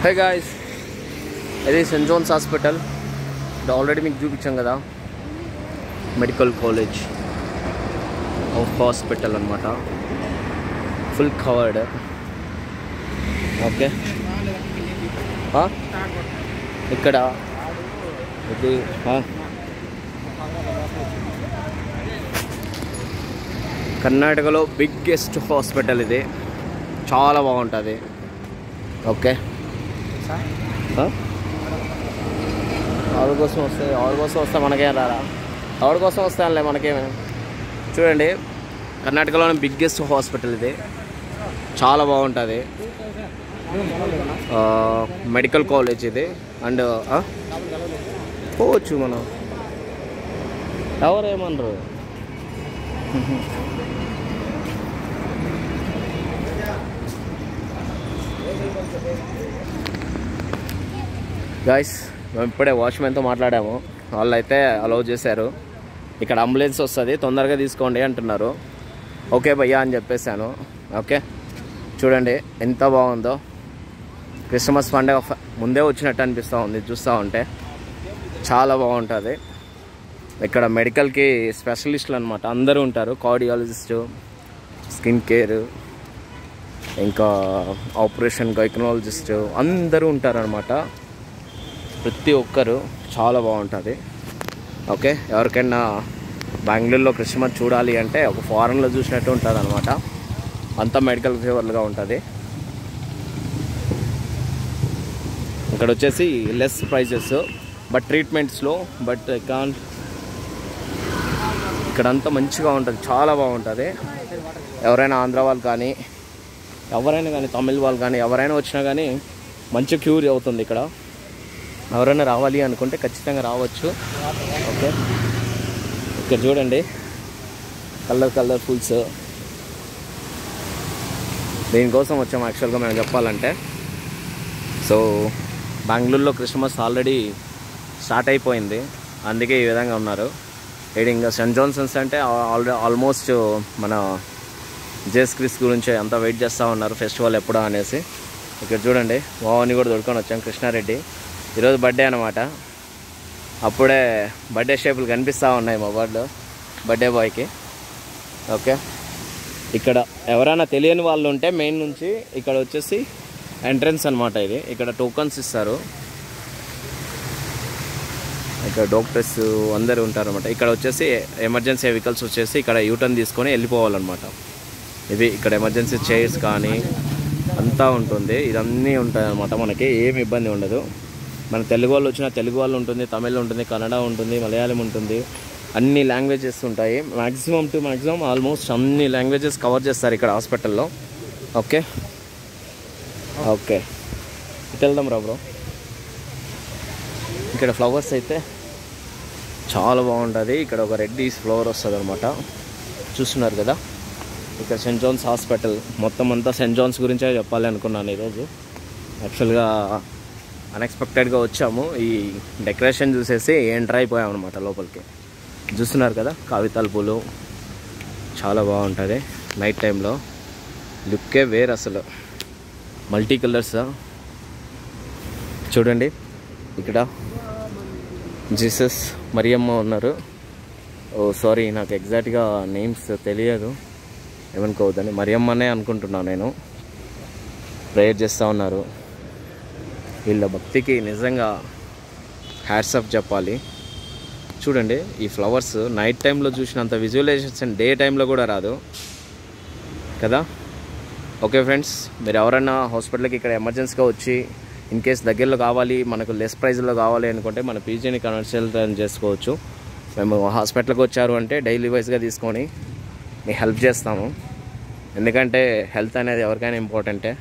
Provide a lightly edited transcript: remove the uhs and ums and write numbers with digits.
Hey guys, ఇది Saint Jones hospital. ఇది already మీకు చూపించాం కదా, మెడికల్ కాలేజ్ ఆఫ్ హాస్పిటల్ అనమాట. Full covered. ఓకే, ఇక్కడ ఇది కర్ణాటకలో బిగ్గెస్ట్ హాస్పిటల్. ఇది చాలా బాగుంటుంది. ఓకే, ఆవిడ కోసం వస్తే మనకేం రారా, ఆవిడ కోసం వస్తానులే మనకేమే. చూడండి, కర్ణాటకలోని బిగ్గెస్ట్ హాస్పిటల్ ఇది. చాలా బాగుంటుంది. మెడికల్ కాలేజ్ ఇది. అండ్ పోవచ్చు మనం, ఎవరేమనరు. గాయ్స్, మేము ఇప్పుడే వాచ్మెన్తో మాట్లాడాము. వాళ్ళు అయితే అలౌ చేశారు. ఇక్కడ అంబులెన్స్ వస్తుంది, తొందరగా తీసుకోండి అంటున్నారు. ఓకే భయ్యా అని చెప్పేశాను. ఓకే, చూడండి ఎంత బాగుందో. క్రిస్మస్ పండుగ ముందే వచ్చినట్టు అనిపిస్తూ ఉంది చూస్తూ ఉంటే. చాలా బాగుంటుంది. ఇక్కడ మెడికల్కి స్పెషలిస్టులు అనమాట అందరూ ఉంటారు. కార్డియాలజిస్టు, స్కిన్ కేర్, ఇంకా ఆపరేషన్ గైనకాలజిస్టు అందరూ ఉంటారనమాట. ప్రతి ఒక్కరు చాలా బాగుంటుంది. ఓకే, ఎవరికైనా బెంగళూరులో క్రిస్మస్ చూడాలి అంటే ఒక ఫారెన్లో చూసినట్టు ఉంటుంది అనమాట. అంతా మెడికల్ ఫేవర్గా ఉంటుంది. ఇక్కడ వచ్చేసి లెస్ ప్రైజెస్ బట్ ట్రీట్మెంట్స్లో బట్ ఇక్కడంతా మంచిగా ఉంటుంది. చాలా బాగుంటుంది. ఎవరైనా ఆంధ్ర వాళ్ళు కానీ ఎవరైనా కానీ తమిళ వాళ్ళు కానీ ఎవరైనా వచ్చినా కానీ మంచి క్యూర్ అవుతుంది ఇక్కడ. ఎవరైనా రావాలి అనుకుంటే ఖచ్చితంగా రావచ్చు. ఓకే, ఇక్కడ చూడండి కలర్ఫుల్స్. దీనికోసం వచ్చాము యాక్చువల్గా మేము చెప్పాలంటే. సో బెంగళూరులో క్రిస్మస్ ఆల్రెడీ స్టార్ట్ అయిపోయింది, అందుకే ఈ విధంగా ఉన్నారు. ఇది ఇంకా సెయింట్ జాన్సన్స్ అంటే ఆల్మోస్ట్ మన జేస్ క్రిస్ గురించి అంతా వెయిట్ చేస్తూ ఉన్నారు, ఫెస్టివల్ ఎప్పుడా అనేసి. ఇక్కడ చూడండి, వావని కూడా దొడుకొని వచ్చాం. కృష్ణారెడ్డి ఈరోజు బర్త్డే అనమాట. అప్పుడే బర్త్డే షేపులు కనిపిస్తూ ఉన్నాయి మా బర్త్డే బాయ్కి. ఓకే, ఇక్కడ ఎవరైనా తెలియని వాళ్ళు ఉంటే మెయిన్ నుంచి ఇక్కడ వచ్చేసి ఎంట్రన్స్ అనమాట. ఇది ఇక్కడ టోకన్స్ ఇస్తారు. ఇక్కడ డాక్టర్స్ అందరూ ఉంటారనమాట. ఇక్కడ వచ్చేసి ఎమర్జెన్సీ వెహికల్స్ వచ్చేసి ఇక్కడ యూటర్న్ తీసుకొని వెళ్ళిపోవాలన్నమాట. ఇది ఇక్కడ ఎమర్జెన్సీ చైర్స్ కానీ అంతా ఉంటుంది. ఇదన్నీ ఉంటాయి అనమాట. మనకి ఏమి ఇబ్బంది ఉండదు. మన తెలుగు వాళ్ళు వచ్చినా తెలుగు వాళ్ళు ఉంటుంది, తమిళ్ ఉంటుంది, కన్నడ ఉంటుంది, మలయాళం ఉంటుంది. అన్ని లాంగ్వేజెస్ ఉంటాయి. మ్యాక్సిమం ఆల్మోస్ట్ అన్ని లాంగ్వేజెస్ కవర్ చేస్తారు ఇక్కడ హాస్పిటల్లో. ఓకే ఓకే, ఇటు వెళ్దాం రా బ్రో. ఇక్కడ ఫ్లవర్స్ అయితే చాలా బాగుంటుంది. ఇక్కడ ఒక రెడ్డీస్ ఫ్లవర్ వస్తుంది అనమాట. చూస్తున్నారు కదా, ఇక్కడ సెయింట్ జాన్స్ హాస్పిటల్ మొత్తం అంతా సెయింట్ జాన్స్ గురించే చెప్పాలి అనుకున్నాను ఈరోజు. యాక్చువల్గా అన్ఎక్స్పెక్టెడ్గా వచ్చాము. ఈ డెకరేషన్ చూసేసి ఎంటర్ అయిపోయాం అనమాట లోపలికి. చూస్తున్నారు కదా, కాగితాల పూలు చాలా బాగుంటుంది. నైట్ టైంలో లుక్కే వేరు అసలు. మల్టీ కలర్స్ చూడండి. ఇక్కడ జీసస్ మరియమ్మ ఉన్నారు. ఓ సారీ, నాకు ఎగ్జాక్ట్గా నేమ్స్ తెలియదు, ఏమనుకోవద్దని. మరియమ్మనే అనుకుంటున్నాను నేను. ప్రేయర్ చేస్తూ ఉన్నారు. వీళ్ళ భక్తికి నిజంగా హ్యాట్స్ ఆఫ్ చెప్పాలి. చూడండి, ఈ ఫ్లవర్స్ నైట్ టైంలో చూసినంత విజువలైజేషన్ డే టైంలో కూడా రాదు కదా. ఓకే ఫ్రెండ్స్, మీరు ఎవరైనా హాస్పిటల్కి ఇక్కడ ఎమర్జెన్సీగా వచ్చి ఇన్ కేస్ దగ్గరలో కావాలి, మనకు లెస్ ప్రైజ్లో కావాలి అనుకుంటే మన పీజీని కన్సల్ట్ చేసుకోవచ్చు. మేము హాస్పిటల్కి వచ్చారు అంటే డైలీ వైజ్గా తీసుకొని మీకు హెల్ప్ చేస్తాము. ఎందుకంటే హెల్త్ అనేది ఎవరికైనా ఇంపార్టెంటే.